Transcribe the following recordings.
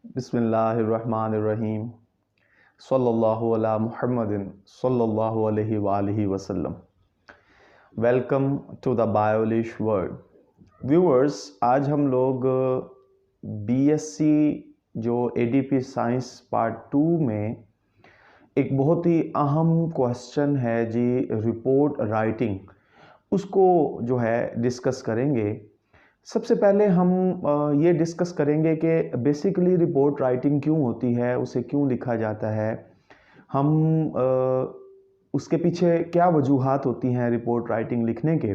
बिस्मिल्लाहिर्रहमानिर्रहीम सल्लल्लाहु अला मुहम्मदिन सल्लल्लाहु अलैहि वालिहि वसल्लम। Welcome to the Biolish world. Viewers, आज हम लोग बीएससी जो एडीपी साइंस पार्ट 2 में एक बहुत ही अहम क्वेश्चन है जी, रिपोर्ट राइटिंग, उसको जो है डिस्कस करेंगे। सबसे पहले हम ये डिस्कस करेंगे कि बेसिकली रिपोर्ट राइटिंग क्यों होती है, उसे क्यों लिखा जाता है, हम उसके पीछे क्या वजूहात होती हैं रिपोर्ट राइटिंग लिखने के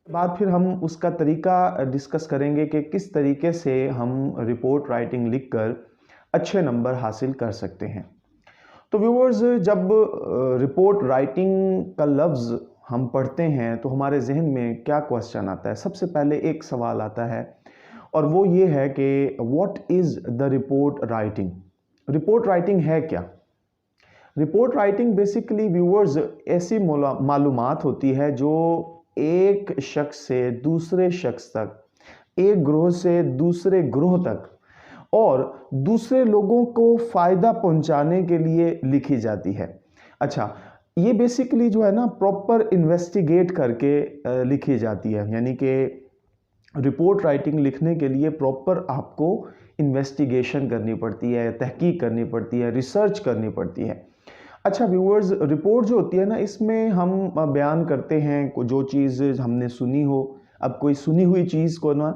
बाद। फिर हम उसका तरीका डिस्कस करेंगे कि किस तरीके से हम रिपोर्ट राइटिंग लिखकर अच्छे नंबर हासिल कर सकते हैं। तो व्यूअर्स, जब रिपोर्ट राइटिंग का लफ्ज़ हम पढ़ते हैं तो हमारे जहन में क्या क्वेश्चन आता है? सबसे पहले एक सवाल आता है और वो ये है कि what is the report writing? Report writing है क्या? रिपोर्ट राइटिंग बेसिकली व्यूअर्स ऐसी मालूमात होती है जो एक शख्स से दूसरे शख्स तक, एक ग्रोह से दूसरे ग्रोह तक और दूसरे लोगों को फ़ायदा पहुंचाने के लिए लिखी जाती है। अच्छा, ये बेसिकली जो है ना प्रॉपर इन्वेस्टिगेट करके लिखी जाती है, यानी कि रिपोर्ट राइटिंग लिखने के लिए प्रॉपर आपको इन्वेस्टिगेशन करनी पड़ती है, तहकीक करनी पड़ती है, रिसर्च करनी पड़ती है। अच्छा व्यूअर्स, रिपोर्ट जो होती है ना, इसमें हम बयान करते हैं जो चीज़ हमने सुनी हो। अब कोई सुनी हुई चीज़ को ना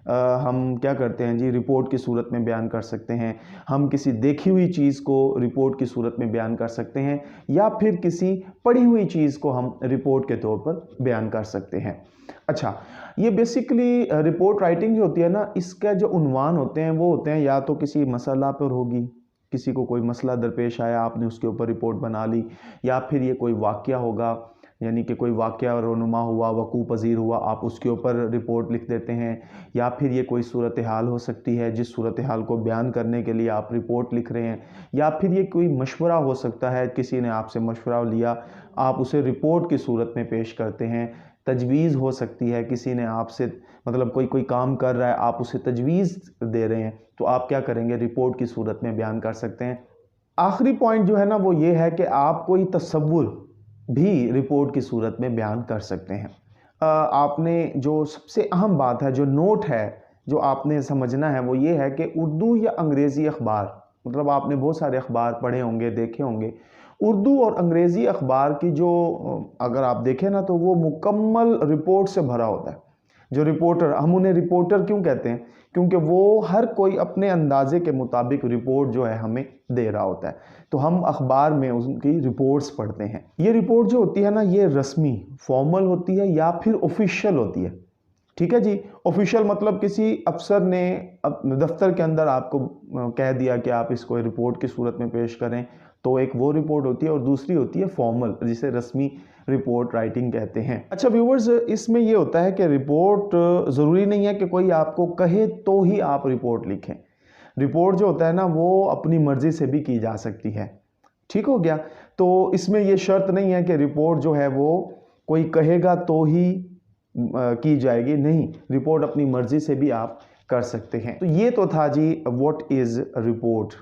हम क्या करते हैं जी, रिपोर्ट की सूरत में बयान कर सकते हैं। हम किसी देखी हुई चीज़ को रिपोर्ट की सूरत में बयान कर सकते हैं, या फिर किसी पढ़ी हुई चीज़ को हम रिपोर्ट के तौर पर बयान कर सकते हैं। अच्छा, ये बेसिकली रिपोर्ट राइटिंग जो होती है ना, इसका जो उन्वान होते हैं वो होते हैं या तो किसी मसला पर होगी, किसी को कोई मसला दरपेश आया, आपने उसके ऊपर रिपोर्ट बना ली, या फिर ये कोई वाक़या होगा, यानी कि कोई वाक़या रोनुमा हुआ, वक़ू पज़ीर हुआ, आप उसके ऊपर रिपोर्ट लिख देते हैं। या फिर ये कोई सूरत हाल हो सकती है, जिस सूरत हाल को बयान करने के लिए आप रिपोर्ट लिख रहे हैं। या फिर ये कोई मशवरा हो सकता है, किसी ने आपसे मशवरा लिया, आप उसे रिपोर्ट की सूरत में पेश करते हैं। तजवीज़ हो सकती है, किसी ने आपसे मतलब कोई काम कर रहा है, आप उसे तजवीज़ दे रहे हैं, तो आप क्या करेंगे, रिपोर्ट की सूरत में बयान कर सकते हैं। आखिरी पॉइंट जो है ना वो ये है कि आप कोई तसव्वुर भी रिपोर्ट की सूरत में बयान कर सकते हैं। आपने जो सबसे अहम बात है, जो नोट है, जो आपने समझना है वो ये है कि उर्दू या अंग्रेज़ी अखबार, मतलब आपने बहुत सारे अखबार पढ़े होंगे, देखे होंगे। उर्दू और अंग्रेज़ी अखबार की जो अगर आप देखें ना, तो वो मुकम्मल रिपोर्ट से भरा होता है। जो रिपोर्टर, हम उन्हें रिपोर्टर क्यों कहते हैं? क्योंकि वो हर कोई अपने अंदाजे के मुताबिक रिपोर्ट जो है हमें दे रहा होता है, तो हम अखबार में उनकी रिपोर्ट्स पढ़ते हैं। ये रिपोर्ट जो होती है ना, ये रस्मी फॉर्मल होती है या फिर ऑफिशियल होती है। ठीक है जी। ऑफिशियल मतलब किसी अफसर ने दफ्तर के अंदर आपको कह दिया कि आप इसको रिपोर्ट की सूरत में पेश करें, तो एक वो रिपोर्ट होती है, और दूसरी होती है फॉर्मल, जिसे रस्मी रिपोर्ट राइटिंग कहते हैं। अच्छा व्यूवर्स, इसमें ये होता है कि रिपोर्ट ज़रूरी नहीं है कि कोई आपको कहे तो ही आप रिपोर्ट लिखें। रिपोर्ट जो होता है ना वो अपनी मर्जी से भी की जा सकती है। ठीक हो गया? तो इसमें ये शर्त नहीं है कि रिपोर्ट जो है वो कोई कहेगा तो ही की जाएगी, नहीं, रिपोर्ट अपनी मर्जी से भी आप कर सकते हैं। तो ये तो था जी व्हाट इज़ रिपोर्ट।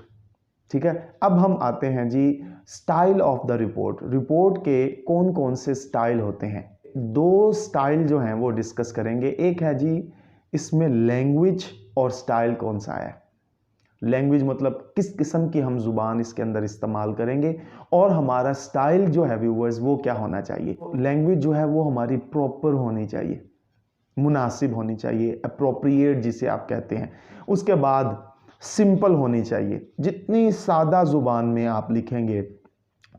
ठीक है, अब हम आते हैं जी style of the report. Report के कौन कौन से स्टाइल होते हैं? दो स्टाइल जो हैं वो डिस्कस करेंगे। एक है जी, इसमें लैंग्वेज और स्टाइल कौन सा है। लैंग्वेज मतलब किस किस्म की हम ज़ुबान इसके अंदर इस्तेमाल करेंगे, और हमारा स्टाइल जो है व्यूअर्स वो क्या होना चाहिए। लैंग्वेज जो है वो हमारी प्रॉपर होनी चाहिए, मुनासिब होनी चाहिए, अप्रोप्रिएट जिसे आप कहते हैं। उसके बाद सिंपल होनी चाहिए। जितनी सादा ज़ुबान में आप लिखेंगे,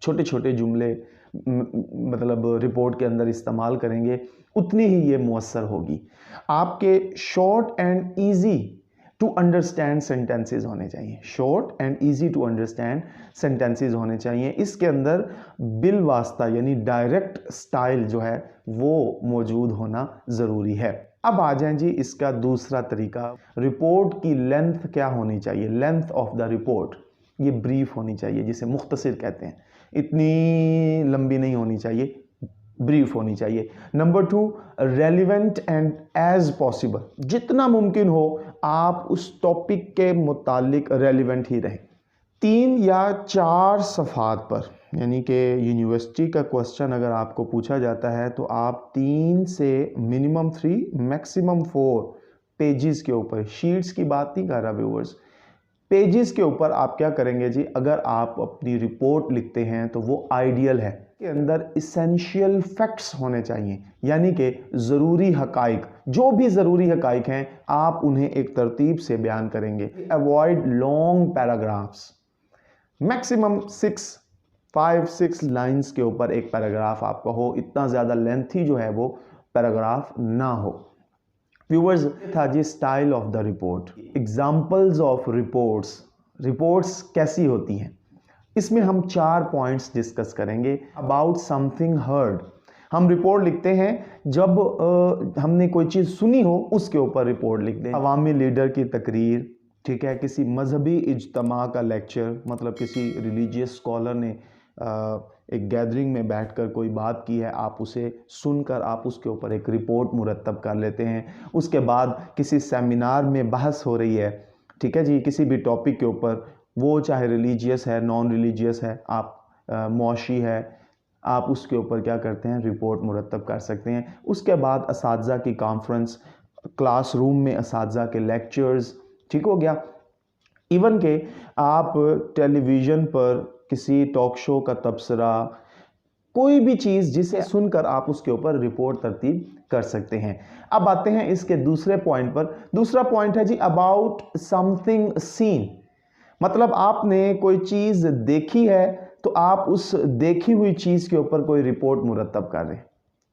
छोटे छोटे जुमले मतलब रिपोर्ट के अंदर इस्तेमाल करेंगे, उतनी ही ये मुअस्सर होगी। आपके short and easy to understand sentences होने चाहिए। Short and easy to understand sentences होने चाहिए। इसके अंदर बिल वास्ता यानी डायरेक्ट स्टाइल जो है वो मौजूद होना ज़रूरी है। अब आ जाएं जी इसका दूसरा तरीका, रिपोर्ट की लेंथ क्या होनी चाहिए। लेंथ ऑफ द रिपोर्ट, ये ब्रीफ होनी चाहिए, जिसे मुख्तसर कहते हैं। इतनी लंबी नहीं होनी चाहिए, ब्रीफ होनी चाहिए। Number 2, relevant and as possible, जितना मुमकिन हो आप उस टॉपिक के मुतालिक रेलिवेंट ही रहें। 3 या 4 सफ़हात पर, यानी कि यूनिवर्सिटी का क्वेश्चन अगर आपको पूछा जाता है तो आप 3 से मिनिमम 3 मैक्सिमम 4 पेजेस के ऊपर, शीट्स की बात नहीं कर रहा व्यूअर्स, पेजेस के ऊपर आप क्या करेंगे जी, अगर आप अपनी रिपोर्ट लिखते हैं तो वो आइडियल है के अंदर इसेंशियल फैक्ट्स होने चाहिए, यानी कि ज़रूरी हकाइक, जो भी ज़रूरी हकाइक हैं आप उन्हें एक तरतीब से बयान करेंगे। Avoid long paragraphs, maximum 5-6 lines के ऊपर एक पैराग्राफ आपका हो, इतना ज़्यादा लेंथी जो है वो पैराग्राफ ना हो। व्यूअर्स, था जी style of the report, examples of reports कैसी होती हैं, इसमें हम 4 पॉइंट्स डिस्कस करेंगे। अबाउट समथिंग हर्ड, हम रिपोर्ट लिखते हैं जब हमने कोई चीज़ सुनी हो उसके ऊपर रिपोर्ट लिख दें। अवामी लीडर की तकरीर, ठीक है, किसी मजहबी इज्तमा का लेक्चर, मतलब किसी रिलीजियस स्कॉलर ने एक गैदरिंग में बैठकर कोई बात की है, आप उसे सुनकर आप उसके ऊपर एक रिपोर्ट मुरतब कर लेते हैं। उसके बाद किसी सेमिनार में बहस हो रही है, ठीक है जी, किसी भी टॉपिक के ऊपर, वो चाहे रिलीजियस है, नॉन रिलीजियस है, आप मौशी है, आप उसके ऊपर क्या करते हैं, रिपोर्ट मुरतब कर सकते हैं। उसके बाद असातिज़ा की कॉन्फ्रेंस, क्लासरूम में असातिज़ा के लेक्चर्स, ठीक हो गया। इवन के आप टेलीविज़न पर किसी टॉक शो का तबसरा, कोई भी चीज़ जिसे सुनकर आप उसके ऊपर रिपोर्ट तरतीब कर सकते हैं। अब आते हैं इसके दूसरे पॉइंट पर। दूसरा पॉइंट है जी अबाउट समथिंग सीन, मतलब आपने कोई चीज़ देखी है तो आप उस देखी हुई चीज़ के ऊपर कोई रिपोर्ट मुरतब कर रहे हैं,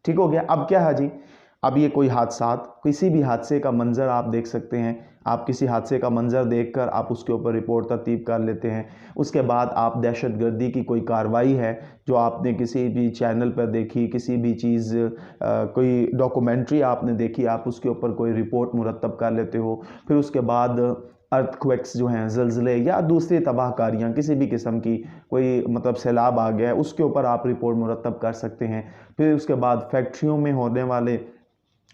ठीक हो गया। अब क्या है जी, अब ये कोई हादसा, किसी भी हादसे का मंजर आप देख सकते हैं, आप किसी हादसे का मंजर देखकर आप उसके ऊपर रिपोर्ट तरतीब कर लेते हैं। उसके बाद आप दहशतगर्दी की कोई कार्रवाई है जो आपने किसी भी चैनल पर देखी, किसी भी चीज़ कोई डॉक्यूमेंट्री आपने देखी, आप उसके ऊपर कोई रिपोर्ट मुरतब कर लेते हो। फिर उसके बाद अर्थक्वेक्स जो हैं, ज़लज़ले या दूसरी तबाहकारियाँ किसी भी किस्म की, कोई मतलब सैलाब आ गया है, उसके ऊपर आप रिपोर्ट मुरतब कर सकते हैं। फिर उसके बाद फैक्ट्रियों में होने वाले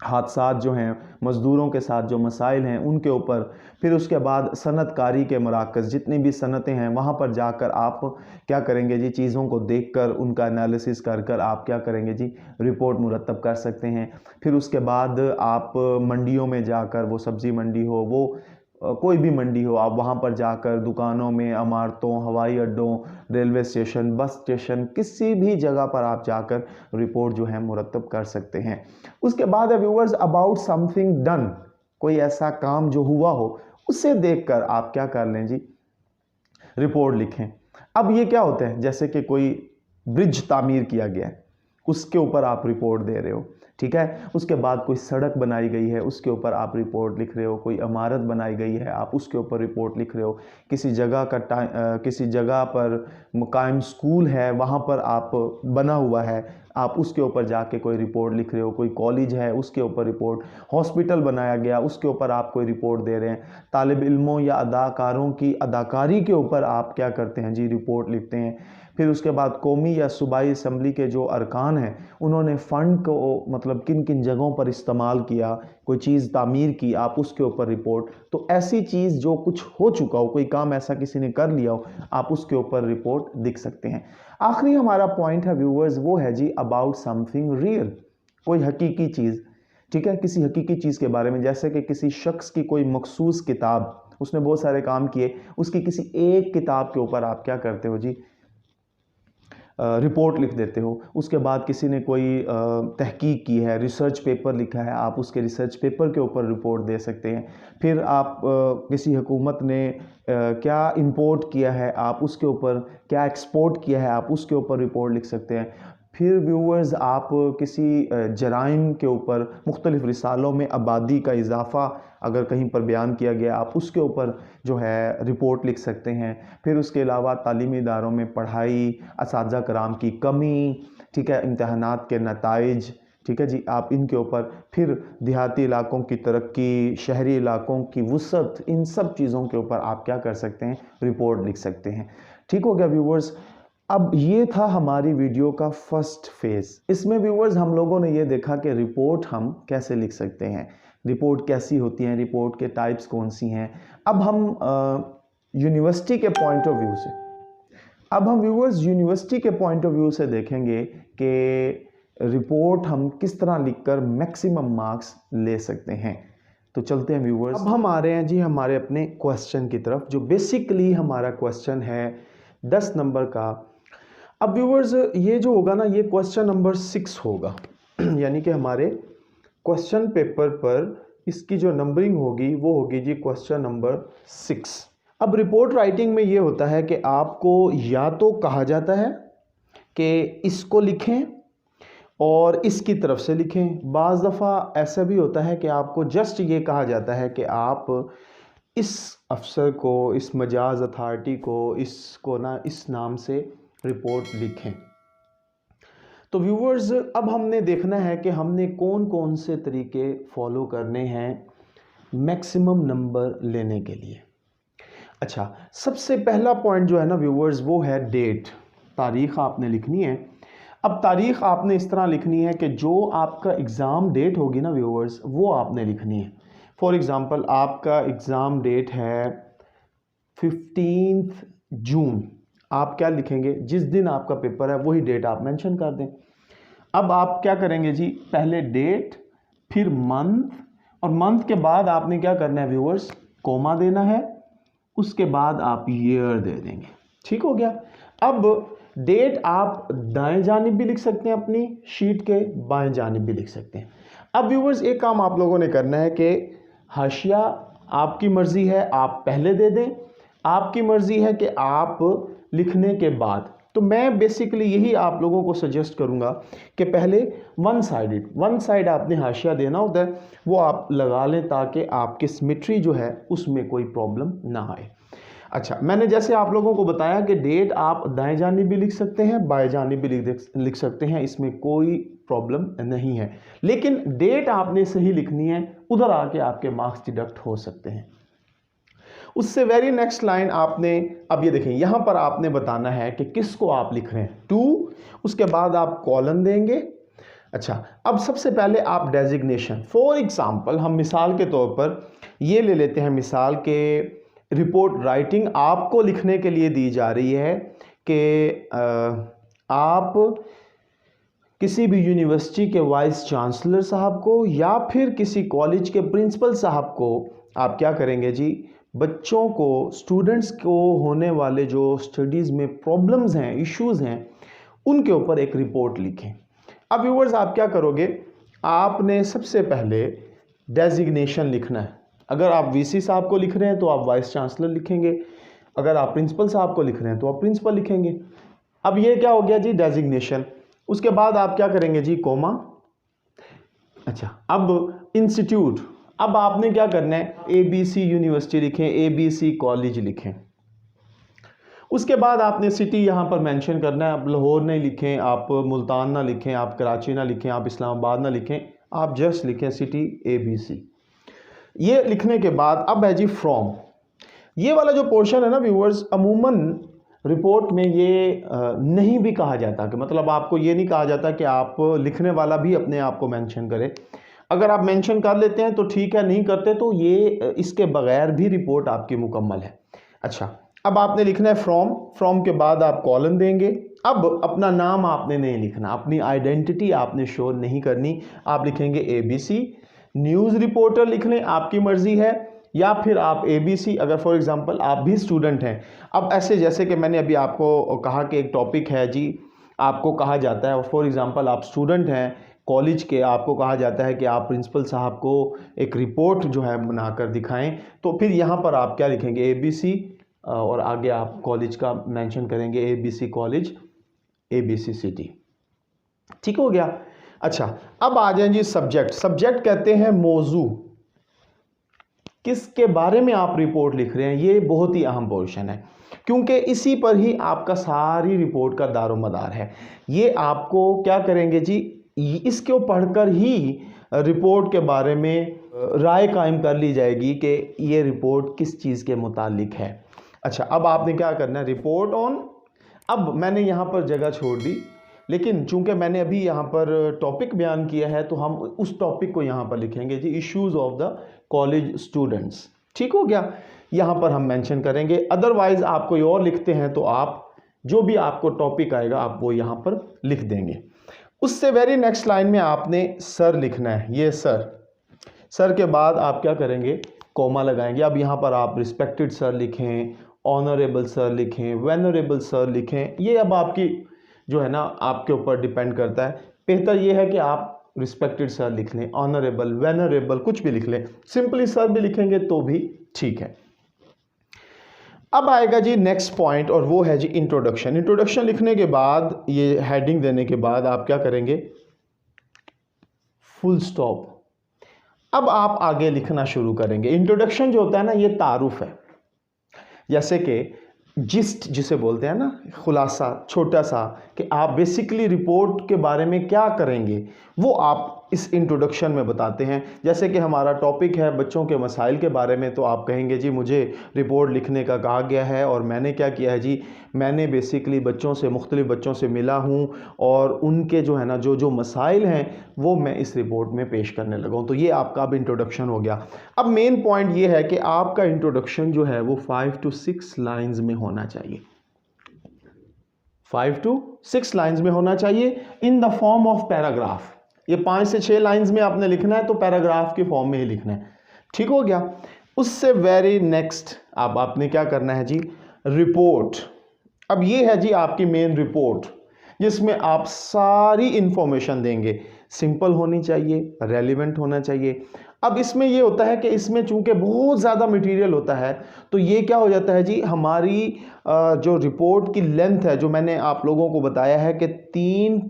हादसात जो हैं, मज़दूरों के साथ जो मसाइल हैं उनके ऊपर। फिर उसके बाद सनतकारी के मराकज़, जितनी भी सनतें हैं वहाँ पर जाकर आप क्या करेंगे जी, चीज़ों को देखकर उनका एनालिसिस कर आप क्या करेंगे जी, रिपोर्ट मुरतब कर सकते हैं। फिर उसके बाद आप मंडियों में जाकर, वो सब्ज़ी मंडी हो, वो कोई भी मंडी हो, आप वहाँ पर जाकर दुकानों में, इमारतों, हवाई अड्डों, रेलवे स्टेशन, बस स्टेशन, किसी भी जगह पर आप जाकर रिपोर्ट जो है मुरतब कर सकते हैं। उसके बाद व्यूअर्स अबाउट समथिंग डन, कोई ऐसा काम जो हुआ हो उसे देखकर आप क्या कर लें जी, रिपोर्ट लिखें। अब ये क्या होता है, जैसे कि कोई ब्रिज तामीर किया गया है, उसके ऊपर आप रिपोर्ट दे रहे हो, ठीक है। उसके बाद कोई सड़क बनाई गई है, उसके ऊपर आप रिपोर्ट लिख रहे हो। कोई इमारत बनाई गई है, आप उसके ऊपर रिपोर्ट लिख रहे हो। किसी जगह का किसी जगह पर कायम स्कूल है, वहाँ पर आप बना हुआ है, आप उसके ऊपर जाके कोई रिपोर्ट लिख रहे हो। कोई कॉलेज है, उसके ऊपर रिपोर्ट, हॉस्पिटल बनाया गया, उसके ऊपर आप कोई रिपोर्ट दे रहे हैं। तालिब इल्मों या अदाकारों की अदाकारी के ऊपर आप क्या करते हैं जी, रिपोर्ट लिखते हैं। फिर उसके बाद कौमी या सूबाई असम्बली के जो अरकान हैं, उन्होंने फ़ंड को मतलब किन किन जगहों पर इस्तेमाल किया, कोई चीज़ तामीर की, आप उसके ऊपर रिपोर्ट। तो ऐसी चीज़ जो कुछ हो चुका हो, कोई काम ऐसा किसी ने कर लिया हो, आप उसके ऊपर रिपोर्ट लिख सकते हैं। आखिरी हमारा पॉइंट है व्यूअर्स, वो है जी अबाउट समथिंग रियल, कोई हकीकी चीज़, ठीक है, किसी हकीकी चीज़ के बारे में, जैसे कि किसी शख्स की कोई मखसूस किताब, उसने बहुत सारे काम किए, उसकी किसी एक किताब के ऊपर आप क्या करते हो जी, रिपोर्ट लिख देते हो। उसके बाद किसी ने कोई तहकीक की है, रिसर्च पेपर लिखा है, आप उसके रिसर्च पेपर के ऊपर रिपोर्ट दे सकते हैं। फिर आप किसी हुकूमत ने क्या इंपोर्ट किया है, आप उसके ऊपर, क्या एक्सपोर्ट किया है, आप उसके ऊपर रिपोर्ट लिख सकते हैं। फिर व्यूअर्स आप किसी जराइम के ऊपर मुख्तलिफ़ रिसालों में आबादी का इजाफ़ा अगर कहीं पर बयान किया गया, आप उसके ऊपर जो है रिपोर्ट लिख सकते हैं। फिर उसके अलावा तालीमी इदारों में पढ़ाई, असातिज़ा कराम की कमी, ठीक है, इम्तहानात के नताइज, ठीक है जी, आप इनके ऊपर। फिर देहाती इलाकों की तरक्की, शहरी इलाकों की वुसअत, इन सब चीज़ों के ऊपर आप क्या कर सकते हैं, रिपोर्ट लिख सकते हैं। ठीक हो गया व्यूअर्स। अब ये था हमारी वीडियो का फर्स्ट फेज़। इसमें व्यूअर्स हम लोगों ने ये देखा कि रिपोर्ट हम कैसे लिख सकते हैं। रिपोर्ट कैसी होती हैं, रिपोर्ट के टाइप्स कौन सी हैं। अब हम यूनिवर्सिटी के पॉइंट ऑफ व्यू से व्यूअर्स यूनिवर्सिटी के पॉइंट ऑफ व्यू से देखेंगे कि रिपोर्ट हम किस तरह लिखकर मैक्सिमम मार्क्स ले सकते हैं। तो चलते हैं व्यूअर्स, अब हम आ रहे हैं जी हमारे अपने क्वेश्चन की तरफ, जो बेसिकली हमारा क्वेश्चन है 10 नंबर का। अब व्यूअर्स ये जो होगा ना, ये क्वेश्चन नंबर 6 होगा यानी कि हमारे क्वेश्चन पेपर पर इसकी जो नंबरिंग होगी वो होगी जी क्वेश्चन नंबर 6। अब रिपोर्ट राइटिंग में ये होता है कि आपको या तो कहा जाता है कि इसको लिखें और इसकी तरफ से लिखें, बाज़ दफ़ा ऐसा भी होता है कि आपको जस्ट ये कहा जाता है कि आप इस अफसर को, इस मजाज अथॉरिटी को, इसको ना इस नाम से रिपोर्ट लिखें। तो व्यूअर्स अब हमने देखना है कि हमने कौन कौन से तरीके फॉलो करने हैं मैक्सिमम नंबर लेने के लिए। अच्छा, सबसे पहला पॉइंट जो है ना व्यूअर्स वो है डेट, तारीख़ आपने लिखनी है। अब तारीख़ आपने इस तरह लिखनी है कि जो आपका एग्ज़ाम डेट होगी ना व्यूअर्स वो आपने लिखनी है। फॉर एग्ज़ाम्पल आपका एग्ज़ाम डेट है 15 जून, आप क्या लिखेंगे, जिस दिन आपका पेपर है वही डेट आप मेंशन कर दें। अब आप क्या करेंगे जी, पहले डेट, फिर मंथ, और मंथ के बाद आपने क्या करना है व्यूअर्स, कोमा देना है, उसके बाद आप ईयर दे देंगे। ठीक हो गया। अब डेट आप दाएं जानिब भी लिख सकते हैं, अपनी शीट के बाएं जानिब भी लिख सकते हैं। अब व्यूअर्स एक काम आप लोगों ने करना है कि हाशिया आपकी मर्जी है आप पहले दे दें, आपकी मर्जी है कि आप लिखने के बाद। तो मैं बेसिकली यही आप लोगों को सजेस्ट करूंगा कि पहले वन साइड आपने हाशिया देना होता है, वो आप लगा लें ताकि आपकी सिमेट्री जो है उसमें कोई प्रॉब्लम ना आए। अच्छा, मैंने जैसे आप लोगों को बताया कि डेट आप दाएं जानिब भी लिख सकते हैं, बाएं जानिब भी लिख सकते हैं, इसमें कोई प्रॉब्लम नहीं है, लेकिन डेट आपने सही लिखनी है, उधर आके आपके मार्क्स डिडक्ट हो सकते हैं। उससे वेरी नेक्स्ट लाइन आपने, अब ये देखें यहां पर आपने बताना है कि किसको आप लिख रहे हैं, टू, उसके बाद आप कॉलन देंगे। अच्छा, अब सबसे पहले आप डेजिग्नेशन, फॉर एग्जांपल हम मिसाल के तौर पर ये ले लेते हैं, मिसाल के रिपोर्ट राइटिंग आपको लिखने के लिए दी जा रही है कि आप किसी भी यूनिवर्सिटी के वाइस चांसलर साहब को या फिर किसी कॉलेज के प्रिंसिपल साहब को आप क्या करेंगे जी, बच्चों को, स्टूडेंट्स को होने वाले जो स्टडीज़ में प्रॉब्लम्स हैं, इश्यूज़ हैं, उनके ऊपर एक रिपोर्ट लिखें। अब व्यूअर्स आप क्या करोगे, आपने सबसे पहले डेजिग्नेशन लिखना है। अगर आप वीसी साहब को लिख रहे हैं तो आप वाइस चांसलर लिखेंगे, अगर आप प्रिंसिपल साहब को लिख रहे हैं तो आप प्रिंसिपल लिखेंगे। अब ये क्या हो गया जी, डेजिग्नेशन। उसके बाद आप क्या करेंगे जी, कोमा। अच्छा, अब इंस्टीट्यूट, अब आपने क्या करना है, ABC यूनिवर्सिटी लिखें, ABC कॉलेज लिखें। उसके बाद आपने सिटी यहाँ पर मेंशन करना है, आप लाहौर नहीं लिखें, आप मुल्तान ना लिखें, आप कराची ना लिखें, आप इस्लामाबाद ना लिखें, आप जस्ट लिखें सिटी ABC। ये लिखने के बाद अब है जी फ्रॉम। ये वाला जो पोर्शन है ना व्यूअर्स, अमूमन रिपोर्ट में ये नहीं भी कहा जाता, कि मतलब आपको ये नहीं कहा जाता कि आप लिखने वाला भी अपने आप को मेंशन करे। अगर आप मेंशन कर लेते हैं तो ठीक है, नहीं करते तो ये इसके बगैर भी रिपोर्ट आपकी मुकम्मल है। अच्छा, अब आपने लिखना है फ्रॉम के बाद आप कॉलन देंगे। अब अपना नाम आपने नहीं लिखना, अपनी आइडेंटिटी आपने शो नहीं करनी, आप लिखेंगे ABC। न्यूज़ रिपोर्टर लिख लें, आपकी मर्जी है, या फिर आप ABC, अगर फॉर एग्जांपल आप भी स्टूडेंट हैं। अब ऐसे जैसे कि मैंने अभी आपको कहा कि एक टॉपिक है जी, आपको कहा जाता है फॉर एग्जांपल आप स्टूडेंट हैं कॉलेज के, आपको कहा जाता है कि आप प्रिंसिपल साहब को एक रिपोर्ट जो है बनाकर दिखाएं, तो फिर यहाँ पर आप क्या लिखेंगे, ABC, और आगे आप कॉलेज का मेंशन करेंगे, ABC कॉलेज, ABC सिटी। ठीक हो गया। अच्छा, अब आ जाए जी सब्जेक्ट कहते हैं मौजू, किसके बारे में आप रिपोर्ट लिख रहे हैं, ये बहुत ही अहम पोर्शन है, क्योंकि इसी पर ही आपका सारी रिपोर्ट का दारोमदार है। ये आपको क्या करेंगे जी, इसको पढ़कर ही रिपोर्ट के बारे में राय कायम कर ली जाएगी कि ये रिपोर्ट किस चीज़ के मुतालिक है। अच्छा, अब आपने क्या करना है, रिपोर्ट ऑन। अब मैंने यहाँ पर जगह छोड़ दी, लेकिन चूंकि मैंने अभी यहाँ पर टॉपिक बयान किया है तो हम उस टॉपिक को यहाँ पर लिखेंगे जी, issues of the college students. ठीक हो गया, यहाँ पर हम मेंशन करेंगे। अदरवाइज आप कोई और लिखते हैं तो आप जो भी आपको टॉपिक आएगा आप वो यहाँ पर लिख देंगे। उससे वेरी नेक्स्ट लाइन में आपने सर लिखना है, ये सर के बाद आप क्या करेंगे, कॉमा लगाएंगे। अब यहाँ पर आप रिस्पेक्टेड सर लिखें, ऑनरेबल सर लिखें, वेनरेबल सर लिखें, ये अब आपकी जो है ना आपके ऊपर डिपेंड करता है। बेहतर ये है कि आप रिस्पेक्टेड सर लिख लें, ऑनरेबल, वेनरेबल कुछ भी लिख लें, सिंपली सर भी लिखेंगे तो भी ठीक है। अब आएगा जी नेक्स्ट पॉइंट और वो है जी इंट्रोडक्शन। इंट्रोडक्शन लिखने के बाद, ये हेडिंग देने के बाद आप क्या करेंगे, फुल स्टॉप। अब आप आगे लिखना शुरू करेंगे। इंट्रोडक्शन जो होता है ना, ये तारुफ है, जैसे कि जिस्ट जिसे बोलते हैं ना, खुलासा छोटा सा, कि आप बेसिकली रिपोर्ट के बारे में क्या करेंगे वो आप इस इंट्रोडक्शन में बताते हैं। जैसे कि हमारा टॉपिक है बच्चों के मसाइल के बारे में, तो आप कहेंगे जी मुझे रिपोर्ट लिखने का कहा गया है और मैंने क्या किया है जी, मैंने बेसिकली मुख्तलिफ बच्चों से मिला हूँ और उनके जो है ना जो मसाइल हैं वो मैं इस रिपोर्ट में पेश करने लगा हूँ। तो ये आपका अब इंट्रोडक्शन हो गया। अब मेन पॉइंट ये है कि आपका इंट्रोडक्शन जो है वो 5 to 6 लाइन्स में होना चाहिए, 5 to 6 लाइन्स में होना चाहिए, in the form of paragraph. ये 5 से 6 लाइन्स में आपने लिखना है तो पैराग्राफ के फॉर्म में ही लिखना है। ठीक हो गया। उससे वेरी नेक्स्ट अब आपने क्या करना है जी, रिपोर्ट। अब ये है जी आपकी मेन रिपोर्ट, जिसमें आप सारी इंफॉर्मेशन देंगे। सिंपल होनी चाहिए, रेलिवेंट होना चाहिए। अब इसमें ये होता है कि इसमें चूंकि बहुत ज़्यादा मटेरियल होता है तो ये क्या हो जाता है जी, हमारी जो रिपोर्ट की लेंथ है, जो मैंने आप लोगों को बताया है कि 3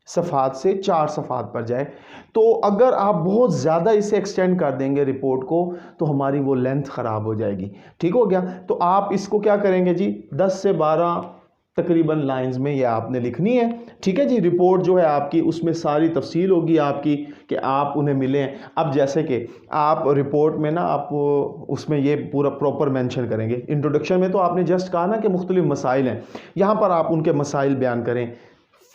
सफ़ात से 4 सफ़ात पर जाए, तो अगर आप बहुत ज़्यादा इसे एक्सटेंड कर देंगे रिपोर्ट को तो हमारी वो लेंथ ख़राब हो जाएगी। ठीक हो गया। तो आप इसको क्या करेंगे जी, 10 से 12 तकरीबन लाइंस में ये आपने लिखनी है। ठीक है जी। रिपोर्ट जो है आपकी, उसमें सारी तफसील होगी आपकी कि आप उन्हें मिलें। अब जैसे कि आप रिपोर्ट में ना आप उसमें ये पूरा प्रॉपर मेंशन करेंगे। इंट्रोडक्शन में तो आपने जस्ट कहा ना कि मुख्तलिफ मसाइल हैं, यहाँ पर आप उनके मसाइल बयान करें,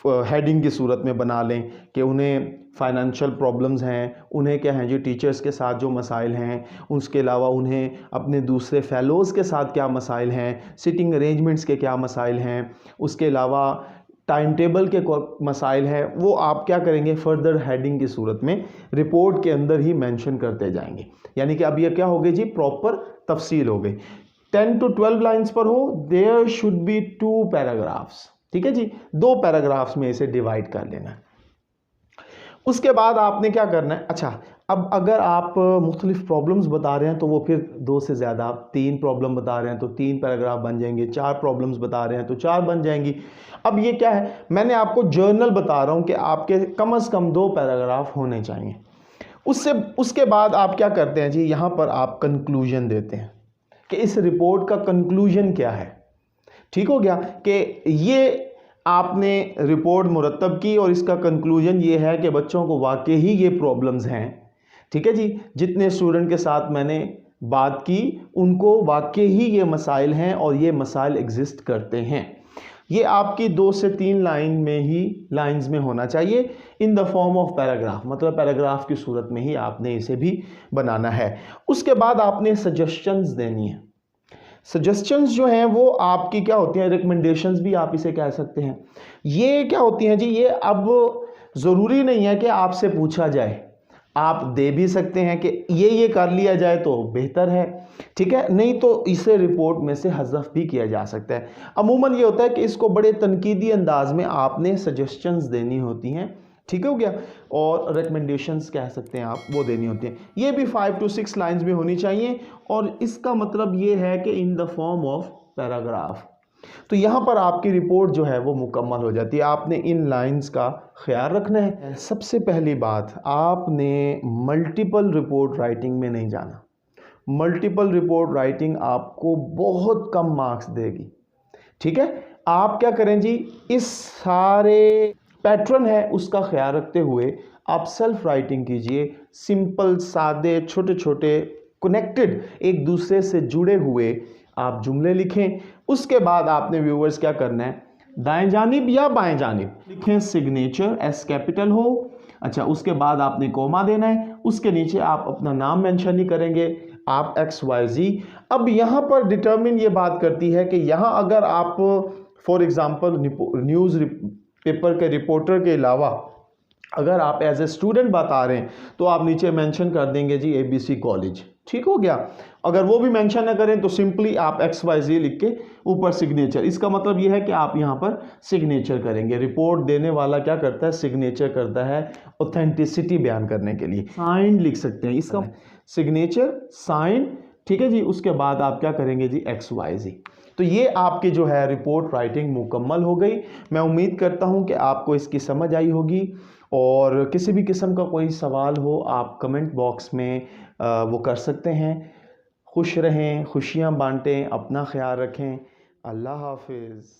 हेडिंग की सूरत में बना लें कि उन्हें फाइनेंशियल प्रॉब्लम्स हैं, उन्हें क्या हैं जी टीचर्स के साथ जो मसाइल हैं, उसके अलावा उन्हें अपने दूसरे फेलोज़ के साथ क्या मसाइल हैं, सिटिंग अरेंजमेंट्स के क्या मसाइल हैं, उसके अलावा टाइम टेबल के मसाइल हैं, वो आप क्या करेंगे फर्दर हेडिंग की सूरत में रिपोर्ट के अंदर ही मेंशन करते जाएंगे। यानी कि अब ये क्या हो गई जी, प्रॉपर तफसील हो गई। 10 to 12 लाइन्स पर हो, देयर शुड बी 2 पैराग्राफ्स। ठीक है जी, 2 पैराग्राफ्स में इसे डिवाइड कर लेना है। उसके बाद आपने क्या करना है, अच्छा अब अगर आप मुख्तलिफ प्रॉब्लम्स बता रहे हैं तो वो फिर 2 से ज़्यादा, आप 3 प्रॉब्लम बता रहे हैं तो 3 पैराग्राफ बन जाएंगे, 4 प्रॉब्लम्स बता रहे हैं तो 4 बन जाएंगी। अब ये क्या है, मैंने आपको जर्नल बता रहा हूँ कि आपके कम से कम 2 पैराग्राफ होने चाहिए। उसके बाद आप क्या करते हैं जी, यहाँ पर आप कंक्लूजन देते हैं कि इस रिपोर्ट का कंक्लूजन क्या है। ठीक हो गया कि ये आपने रिपोर्ट मुरतब की और इसका कंक्लूजन ये है कि बच्चों को वाकई ही ये प्रॉब्लम्स हैं। ठीक है जी, जितने स्टूडेंट के साथ मैंने बात की उनको वाकई ही ये मसाइल हैं और ये मसाइल एग्जिस्ट करते हैं। ये आपकी 2 से 3 लाइंस में होना चाहिए, in the form of paragraph, मतलब पैराग्राफ की सूरत में ही आपने इसे भी बनाना है। उसके बाद आपने सजेशंस देनी है। सजेशंस जो हैं वो आपकी क्या होती हैं, रिकमेंडेशंस भी आप इसे कह सकते हैं। ये क्या होती हैं जी, ये अब ज़रूरी नहीं है कि आपसे पूछा जाए, आप दे भी सकते हैं कि ये कर लिया जाए तो बेहतर है। ठीक है, नहीं तो इसे रिपोर्ट में से हज़फ भी किया जा सकता है। अमूमन ये होता है कि इसको बड़े तनकीदी अंदाज में आपने सजेशंस देनी होती हैं। ठीक हो गया, और रिकमेंडेशंस कह सकते हैं आप, वो देनी होती हैं। ये भी 5 to 6 लाइंस में होनी चाहिए और इसका मतलब ये है कि in the form of paragraph. तो यहाँ पर आपकी रिपोर्ट जो है वो मुकम्मल हो जाती है। आपने इन लाइंस का ख्याल रखना है। सबसे पहली बात, आपने मल्टीपल रिपोर्ट राइटिंग में नहीं जाना। मल्टीपल रिपोर्ट राइटिंग आपको बहुत कम मार्क्स देगी। ठीक है, आप क्या करें जी, इस सारे पैटर्न है उसका ख्याल रखते हुए आप सेल्फ राइटिंग कीजिए। सिंपल, सादे, छोटे छोटे, कनेक्टेड, एक दूसरे से जुड़े हुए आप जुमले लिखें। उसके बाद आपने व्यूअर्स क्या करना है, दाएं जानिब या बाएं जानिब लिखें सिग्नेचर, एस कैपिटल हो। अच्छा, उसके बाद आपने कोमा देना है, उसके नीचे आप अपना नाम मेंशन नहीं करेंगे, आप XYZ। अब यहाँ पर डिटरमिन ये बात करती है कि यहाँ अगर आप फॉर एग्जांपल न्यूज़ पेपर के रिपोर्टर के अलावा अगर आप एज ए स्टूडेंट बता रहे हैं तो आप नीचे मेंशन कर देंगे जी ABC कॉलेज, ठीक हो गया। अगर वो भी मेंशन ना करें तो सिंपली आप XYZ लिख के ऊपर सिग्नेचर, इसका मतलब ये है कि आप यहाँ पर सिग्नेचर करेंगे। रिपोर्ट देने वाला क्या करता है, सिग्नेचर करता है ऑथेंटिसिटी बयान करने के लिए। साइन लिख सकते हैं, इसका सिग्नेचर साइन, ठीक है जी। उसके बाद आप क्या करेंगे जी XYZ। तो ये आपकी जो है रिपोर्ट राइटिंग मुकम्मल हो गई। मैं उम्मीद करता हूँ कि आपको इसकी समझ आई होगी, और किसी भी किस्म का कोई सवाल हो आप कमेंट बॉक्स में वो कर सकते हैं। खुश रहें, खुशियाँ बांटें, अपना ख्याल रखें। अल्लाह हाफिज़।